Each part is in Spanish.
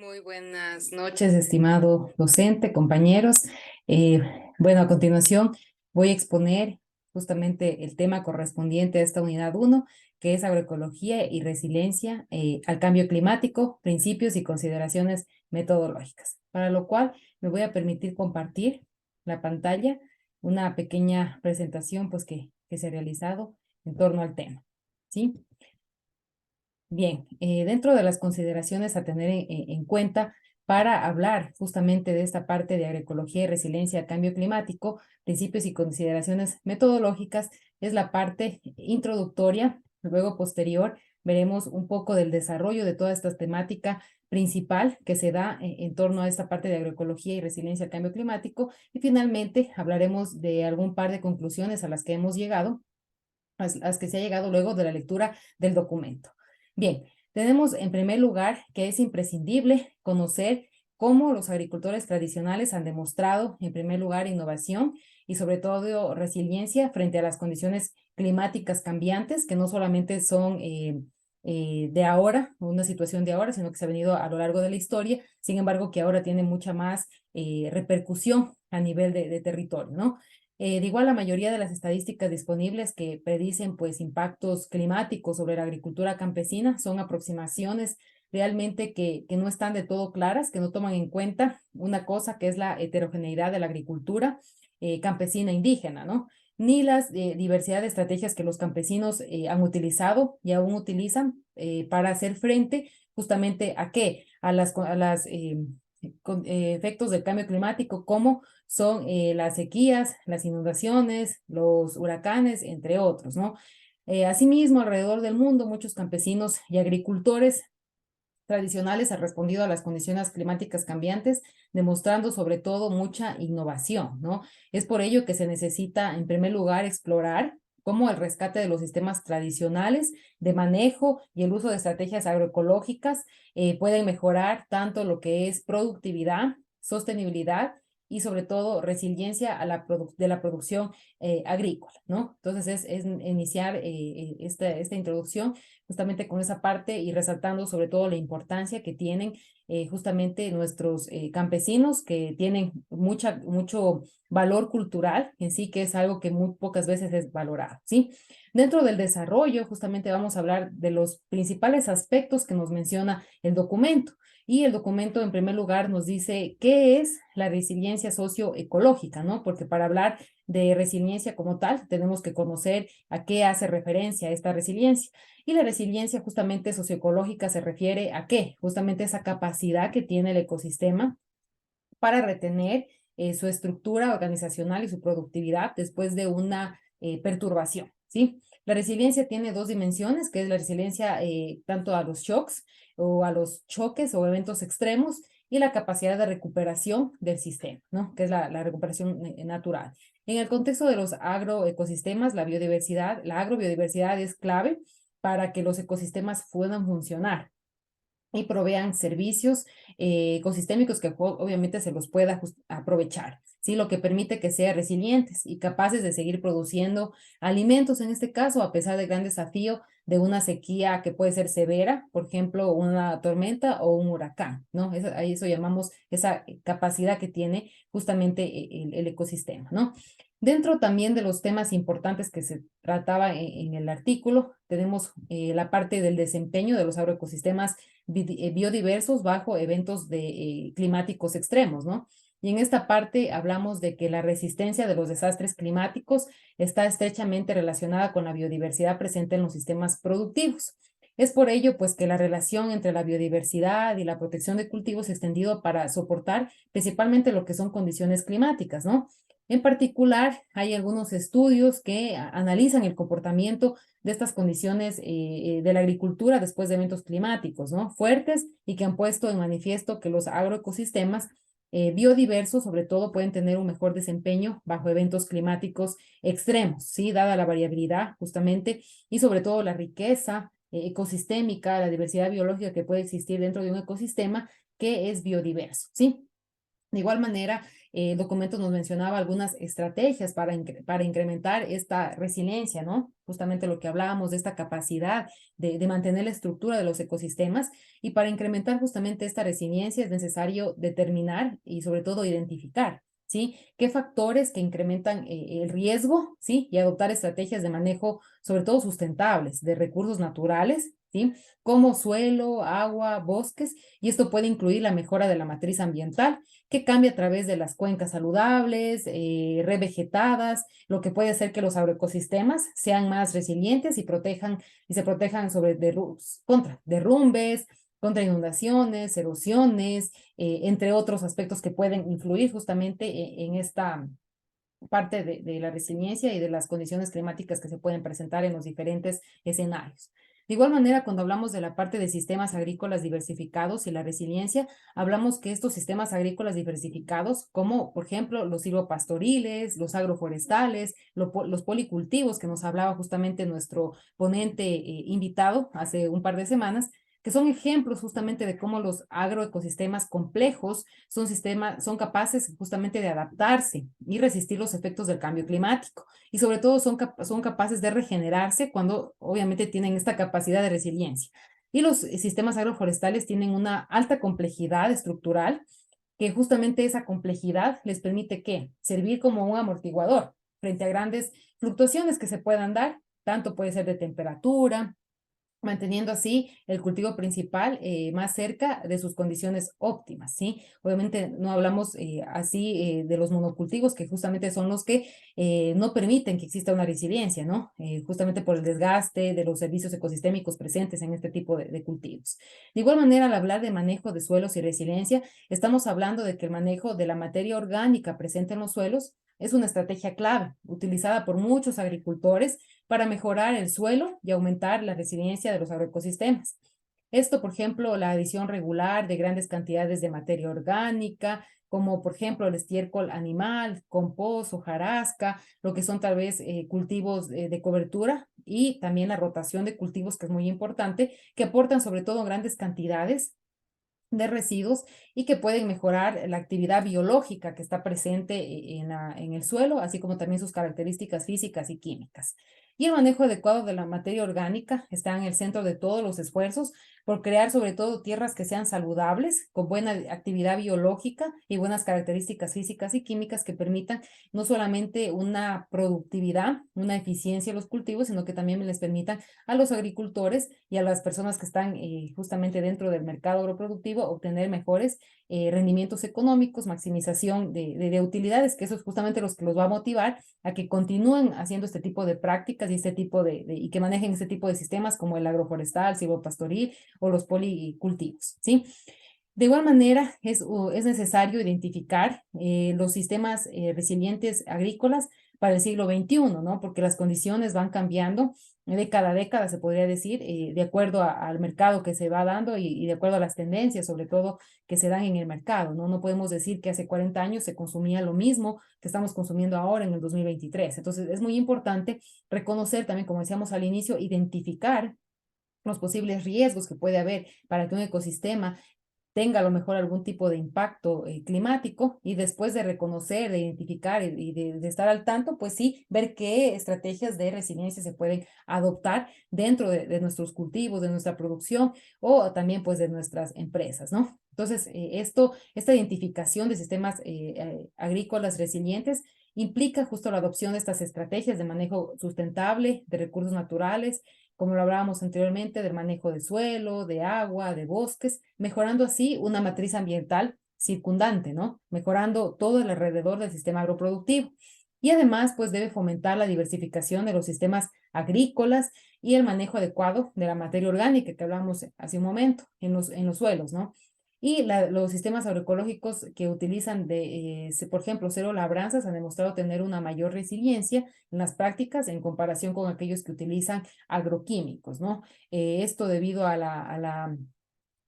Muy buenas noches, estimado docente, compañeros. Eh, bueno, a continuación voy a exponer justamente el tema correspondiente a esta unidad uno, que es agroecología y resiliencia al cambio climático, principios y consideraciones metodológicas, para lo cual me voy a permitir compartir la pantalla, una pequeña presentación pues que se ha realizado en torno al tema. ¿Sí? Bien, dentro de las consideraciones a tener en cuenta para hablar justamente de esta parte de agroecología y resiliencia al cambio climático, principios y consideraciones metodológicas, es la parte introductoria. Luego, posterior, veremos un poco del desarrollo de toda esta temática principal que se da en torno a esta parte de agroecología y resiliencia al cambio climático. Y finalmente, hablaremos de algún par de conclusiones a las que hemos llegado, a las que se ha llegado luego de la lectura del documento. Bien, tenemos en primer lugar que es imprescindible conocer cómo los agricultores tradicionales han demostrado, en primer lugar, innovación y sobre todo resiliencia frente a las condiciones climáticas cambiantes, que no solamente son de ahora, una situación de ahora, sino que se ha venido a lo largo de la historia, sin embargo, que ahora tiene mucha más repercusión a nivel de territorio, ¿no? De igual, la mayoría de las estadísticas disponibles que predicen pues impactos climáticos sobre la agricultura campesina son aproximaciones realmente que no están de todo claras, que no toman en cuenta una cosa que es la heterogeneidad de la agricultura campesina indígena, ¿no? Ni la diversidad de estrategias que los campesinos han utilizado y aún utilizan para hacer frente justamente a qué, a las efectos del cambio climático, como son las sequías, las inundaciones, los huracanes, entre otros, ¿no? Asimismo, alrededor del mundo, muchos campesinos y agricultores tradicionales han respondido a las condiciones climáticas cambiantes, demostrando sobre todo mucha innovación, ¿no? Es por ello que se necesita, en primer lugar, explorar cómo el rescate de los sistemas tradicionales de manejo y el uso de estrategias agroecológicas pueden mejorar tanto lo que es productividad, sostenibilidad y sobre todo resiliencia de la producción agrícola, ¿no? Entonces es iniciar esta introducción justamente con esa parte y resaltando sobre todo la importancia que tienen justamente nuestros campesinos, que tienen mucho valor cultural en sí, que es algo que muy pocas veces es valorado, ¿sí? Dentro del desarrollo, justamente vamos a hablar de los principales aspectos que nos menciona el documento. Y el documento, en primer lugar, nos dice qué es la resiliencia socioecológica, ¿no? Porque para hablar de resiliencia como tal, tenemos que conocer a qué hace referencia esta resiliencia. Y la resiliencia justamente socioecológica se refiere a qué? Justamente esa capacidad que tiene el ecosistema para retener su estructura organizacional y su productividad después de una perturbación, ¿sí? La resiliencia tiene dos dimensiones, que es la resiliencia tanto a los shocks o a los choques o eventos extremos, y la capacidad de recuperación del sistema, ¿no? Que es la recuperación natural. En el contexto de los agroecosistemas, la agrobiodiversidad es clave para que los ecosistemas puedan funcionar y provean servicios ecosistémicos que obviamente se los pueda aprovechar, ¿sí? Lo que permite que sean resilientes y capaces de seguir produciendo alimentos, en este caso, a pesar del gran desafío de una sequía que puede ser severa, por ejemplo, una tormenta o un huracán, ¿no? A eso llamamos esa capacidad que tiene justamente el ecosistema, ¿no? Dentro también de los temas importantes que se trataba en el artículo, tenemos la parte del desempeño de los agroecosistemas biodiversos bajo eventos climáticos extremos, ¿no? Y en esta parte hablamos de que la resistencia de los desastres climáticos está estrechamente relacionada con la biodiversidad presente en los sistemas productivos. Es por ello, pues, que la relación entre la biodiversidad y la protección de cultivos se ha extendido para soportar principalmente lo que son condiciones climáticas, ¿no? En particular, hay algunos estudios que analizan el comportamiento de estas condiciones de la agricultura después de eventos climáticos, ¿no? Fuertes, y que han puesto en manifiesto que los agroecosistemas biodiversos, sobre todo, pueden tener un mejor desempeño bajo eventos climáticos extremos, ¿sí? Dada la variabilidad, justamente, y sobre todo la riqueza ecosistémica, la diversidad biológica que puede existir dentro de un ecosistema que es biodiverso, ¿sí? De igual manera, el documento nos mencionaba algunas estrategias para incrementar esta resiliencia, ¿no? Justamente lo que hablábamos de esta capacidad de mantener la estructura de los ecosistemas, y para incrementar justamente esta resiliencia es necesario determinar y sobre todo identificar, ¿sí? ¿Qué factores que incrementan el riesgo, ¿sí? Y adoptar estrategias de manejo, sobre todo sustentables, de recursos naturales, ¿sí? Como suelo, agua, bosques, y esto puede incluir la mejora de la matriz ambiental, que cambia a través de las cuencas saludables, revegetadas, lo que puede hacer que los agroecosistemas sean más resilientes y se protejan contra derrumbes, contra inundaciones, erosiones, entre otros aspectos que pueden influir justamente en esta parte de la resiliencia y de las condiciones climáticas que se pueden presentar en los diferentes escenarios. De igual manera, cuando hablamos de la parte de sistemas agrícolas diversificados y la resiliencia, hablamos que estos sistemas agrícolas diversificados, como por ejemplo los silvopastoriles, los agroforestales, los policultivos, que nos hablaba justamente nuestro ponente invitado hace un par de semanas, que son ejemplos justamente de cómo los agroecosistemas complejos son capaces justamente de adaptarse y resistir los efectos del cambio climático. Y sobre todo son capaces de regenerarse cuando obviamente tienen esta capacidad de resiliencia. Y los sistemas agroforestales tienen una alta complejidad estructural, que justamente esa complejidad les permite ¿qué? Servir como un amortiguador frente a grandes fluctuaciones que se puedan dar, tanto puede ser de temperatura, manteniendo así el cultivo principal más cerca de sus condiciones óptimas, ¿sí? Obviamente no hablamos así de los monocultivos, que justamente son los que no permiten que exista una resiliencia, ¿no? Justamente por el desgaste de los servicios ecosistémicos presentes en este tipo de cultivos. De igual manera, al hablar de manejo de suelos y resiliencia, estamos hablando de que el manejo de la materia orgánica presente en los suelos es una estrategia clave, utilizada por muchos agricultores para mejorar el suelo y aumentar la resiliencia de los agroecosistemas. Esto, por ejemplo, la adición regular de grandes cantidades de materia orgánica, como por ejemplo el estiércol animal, compost, hojarasca, lo que son tal vez cultivos de cobertura, y también la rotación de cultivos, que es muy importante, que aportan sobre todo grandes cantidades de residuos y que pueden mejorar la actividad biológica que está presente en el suelo, así como también sus características físicas y químicas. Y el manejo adecuado de la materia orgánica está en el centro de todos los esfuerzos por crear sobre todo tierras que sean saludables, con buena actividad biológica y buenas características físicas y químicas que permitan no solamente una productividad, una eficiencia en los cultivos, sino que también les permitan a los agricultores y a las personas que están justamente dentro del mercado agroproductivo obtener mejores rendimientos económicos, maximización de utilidades, que eso es justamente los que los va a motivar a que continúen haciendo este tipo de prácticas y y que manejen este tipo de sistemas como el agroforestal, silvopastoril o los policultivos, ¿sí? De igual manera, es necesario identificar los sistemas resilientes agrícolas para el siglo XXI, ¿no? Porque las condiciones van cambiando de cada década, se podría decir, de acuerdo al mercado que se va dando y de acuerdo a las tendencias, sobre todo, que se dan en el mercado, ¿no? No podemos decir que hace 40 años se consumía lo mismo que estamos consumiendo ahora en el 2023. Entonces, es muy importante reconocer también, como decíamos al inicio, identificar los posibles riesgos que puede haber para que un ecosistema tenga a lo mejor algún tipo de impacto climático, y después de reconocer, de identificar y de estar al tanto, pues sí, ver qué estrategias de resiliencia se pueden adoptar dentro de nuestros cultivos, de nuestra producción o también pues de nuestras empresas, ¿no? Entonces, esta identificación de sistemas agrícolas resilientes implica justo la adopción de estas estrategias de manejo sustentable de recursos naturales, como lo hablábamos anteriormente, del manejo de suelo, de agua, de bosques, mejorando así una matriz ambiental circundante, ¿no? Mejorando todo el alrededor del sistema agroproductivo. Y además, pues debe fomentar la diversificación de los sistemas agrícolas y el manejo adecuado de la materia orgánica que hablamos hace un momento en los suelos, ¿no? Y los sistemas agroecológicos que utilizan por ejemplo, cero labranzas han demostrado tener una mayor resiliencia en las prácticas en comparación con aquellos que utilizan agroquímicos, ¿no? Esto debido a la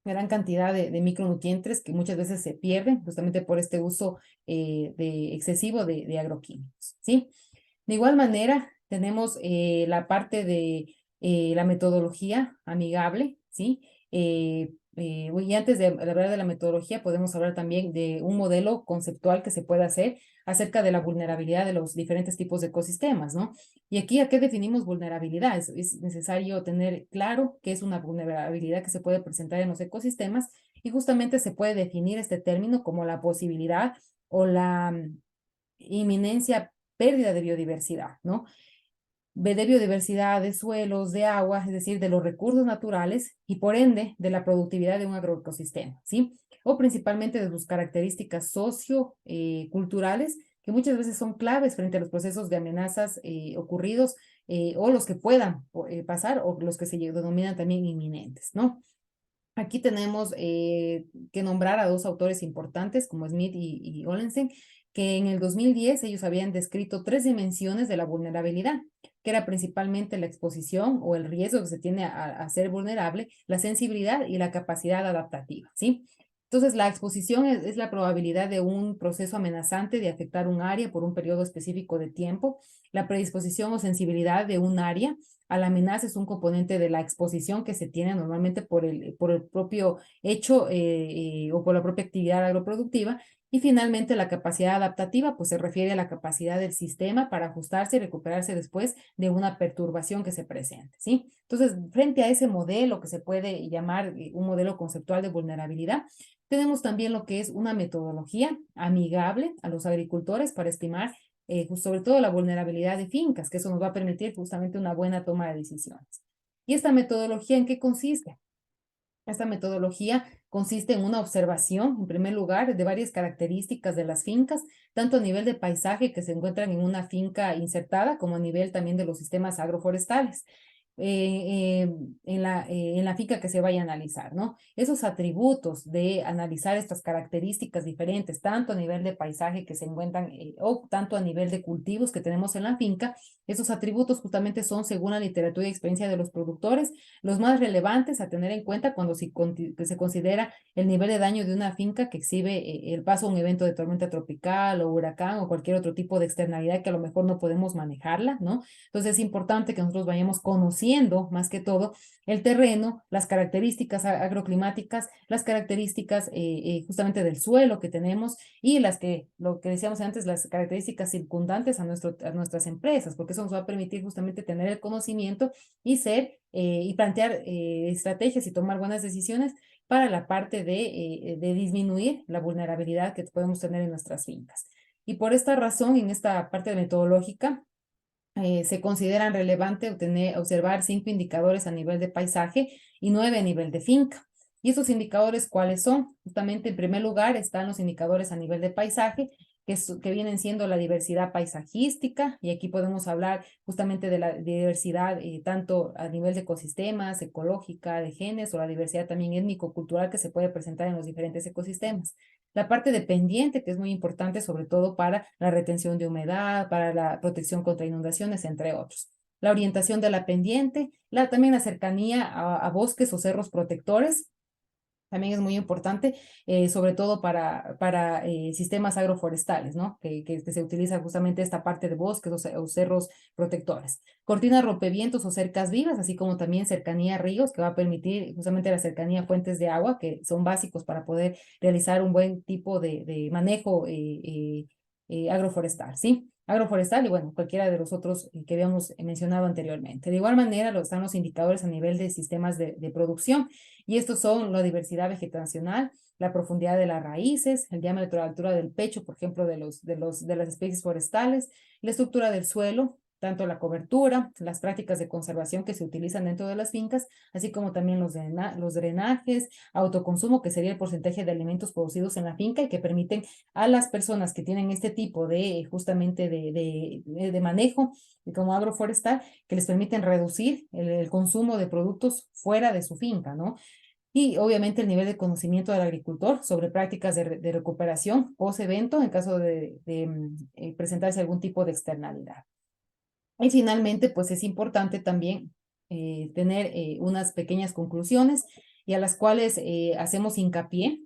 gran cantidad de micronutrientes que muchas veces se pierden justamente por este uso excesivo de agroquímicos, ¿sí? De igual manera, tenemos la parte de la metodología amigable, ¿sí? y antes de hablar de la metodología, podemos hablar también de un modelo conceptual que se puede hacer acerca de la vulnerabilidad de los diferentes tipos de ecosistemas, ¿no? Y aquí, ¿a qué definimos vulnerabilidad? Es necesario tener claro qué es una vulnerabilidad que se puede presentar en los ecosistemas y justamente se puede definir este término como la posibilidad o la inminencia pérdida de biodiversidad, ¿no? De biodiversidad, de suelos, de agua, es decir, de los recursos naturales y por ende de la productividad de un agroecosistema, ¿sí? O principalmente de sus características socioculturales que muchas veces son claves frente a los procesos de amenazas ocurridos o los que puedan pasar o los que se denominan también inminentes, ¿no? Aquí tenemos que nombrar a dos autores importantes como Smith y Ollensen, que en el 2010 ellos habían descrito tres dimensiones de la vulnerabilidad, que era principalmente la exposición o el riesgo que se tiene a ser vulnerable, la sensibilidad y la capacidad adaptativa, ¿sí? Entonces, la exposición es la probabilidad de un proceso amenazante de afectar un área por un periodo específico de tiempo. La predisposición o sensibilidad de un área a la amenaza es un componente de la exposición que se tiene normalmente por el propio hecho o por la propia actividad agroproductiva. Y finalmente, la capacidad adaptativa, pues se refiere a la capacidad del sistema para ajustarse y recuperarse después de una perturbación que se presente, ¿sí? Entonces, frente a ese modelo que se puede llamar un modelo conceptual de vulnerabilidad, tenemos también lo que es una metodología amigable a los agricultores para estimar sobre todo la vulnerabilidad de fincas, que eso nos va a permitir justamente una buena toma de decisiones. ¿Y esta metodología en qué consiste? Esta metodología consiste en una observación, en primer lugar, de varias características de las fincas, tanto a nivel de paisaje que se encuentran en una finca insertada, como a nivel también de los sistemas agroforestales. En la finca que se vaya a analizar, ¿no? Esos atributos de analizar estas características diferentes, tanto a nivel de paisaje que se encuentran o tanto a nivel de cultivos que tenemos en la finca, esos atributos justamente son, según la literatura y experiencia de los productores, los más relevantes a tener en cuenta cuando se considera el nivel de daño de una finca que exhibe el paso a un evento de tormenta tropical o huracán o cualquier otro tipo de externalidad que a lo mejor no podemos manejarla, ¿no? Entonces es importante que nosotros vayamos conociendo más que todo el terreno, las características agroclimáticas, las características justamente del suelo que tenemos y lo que decíamos antes, las características circundantes a nuestras empresas, porque eso nos va a permitir justamente tener el conocimiento y y plantear estrategias y tomar buenas decisiones para la parte de disminuir la vulnerabilidad que podemos tener en nuestras fincas. Y por esta razón, en esta parte metodológica, se consideran relevante observar 5 indicadores a nivel de paisaje y 9 a nivel de finca. ¿Y esos indicadores cuáles son? Justamente en primer lugar están los indicadores a nivel de paisaje, que vienen siendo la diversidad paisajística, y aquí podemos hablar justamente de la diversidad tanto a nivel de ecosistemas, ecológica, de genes, o la diversidad también étnico-cultural que se puede presentar en los diferentes ecosistemas. La parte de pendiente, que es muy importante sobre todo para la retención de humedad, para la protección contra inundaciones, entre otros. La orientación de la pendiente, también la cercanía a bosques o cerros protectores, también es muy importante, sobre todo para sistemas agroforestales, ¿no? Que se utiliza justamente esta parte de bosques o cerros protectores. Cortinas rompevientos o cercas vivas, así como también cercanía a ríos, que va a permitir justamente la cercanía a fuentes de agua, que son básicos para poder realizar un buen tipo de manejo agroforestal, ¿sí? Agroforestal y bueno, cualquiera de los otros que habíamos mencionado anteriormente. De igual manera, están los indicadores a nivel de sistemas de producción, y estos son la diversidad vegetacional, la profundidad de las raíces, el diámetro de altura del pecho, por ejemplo, de las especies forestales, la estructura del suelo, tanto la cobertura, las prácticas de conservación que se utilizan dentro de las fincas, así como también los drenajes, autoconsumo, que sería el porcentaje de alimentos producidos en la finca y que permiten a las personas que tienen este tipo de justamente de manejo como agroforestal, que les permiten reducir el consumo de productos fuera de su finca, ¿no? Y obviamente el nivel de conocimiento del agricultor sobre prácticas de recuperación post-evento en caso de presentarse algún tipo de externalidad. Y finalmente, pues es importante también tener unas pequeñas conclusiones y a las cuales hacemos hincapié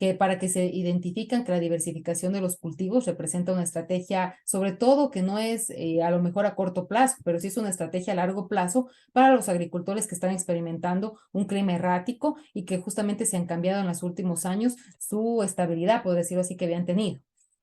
que para que se identifican que la diversificación de los cultivos representa una estrategia, sobre todo que no es a lo mejor a corto plazo, pero sí es una estrategia a largo plazo para los agricultores que están experimentando un clima errático y que justamente se han cambiado en los últimos años su estabilidad, por decirlo así, que habían tenido.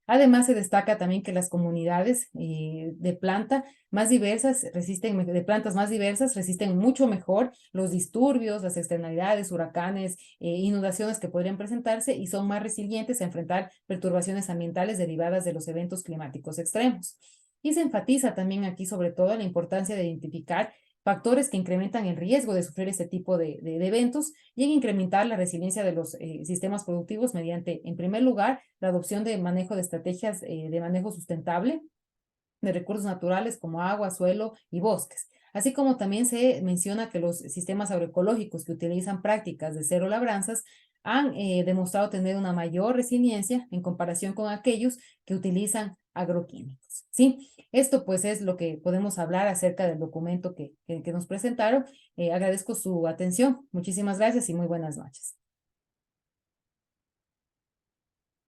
Además, se destaca también que las comunidades de planta más diversas de plantas más diversas resisten mucho mejor los disturbios, las externalidades, huracanes, inundaciones que podrían presentarse y son más resilientes a enfrentar perturbaciones ambientales derivadas de los eventos climáticos extremos. Y se enfatiza también aquí sobre todo la importancia de identificar factores que incrementan el riesgo de sufrir este tipo de eventos y en incrementar la resiliencia de los sistemas productivos mediante, en primer lugar, la adopción de manejo de estrategias de manejo sustentable de recursos naturales como agua, suelo y bosques. Así como también se menciona que los sistemas agroecológicos que utilizan prácticas de cero labranzas han demostrado tener una mayor resiliencia en comparación con aquellos que utilizan agroquímicos. ¿Sí? Esto pues es lo que podemos hablar acerca del documento que nos presentaron. Agradezco su atención. Muchísimas gracias y muy buenas noches.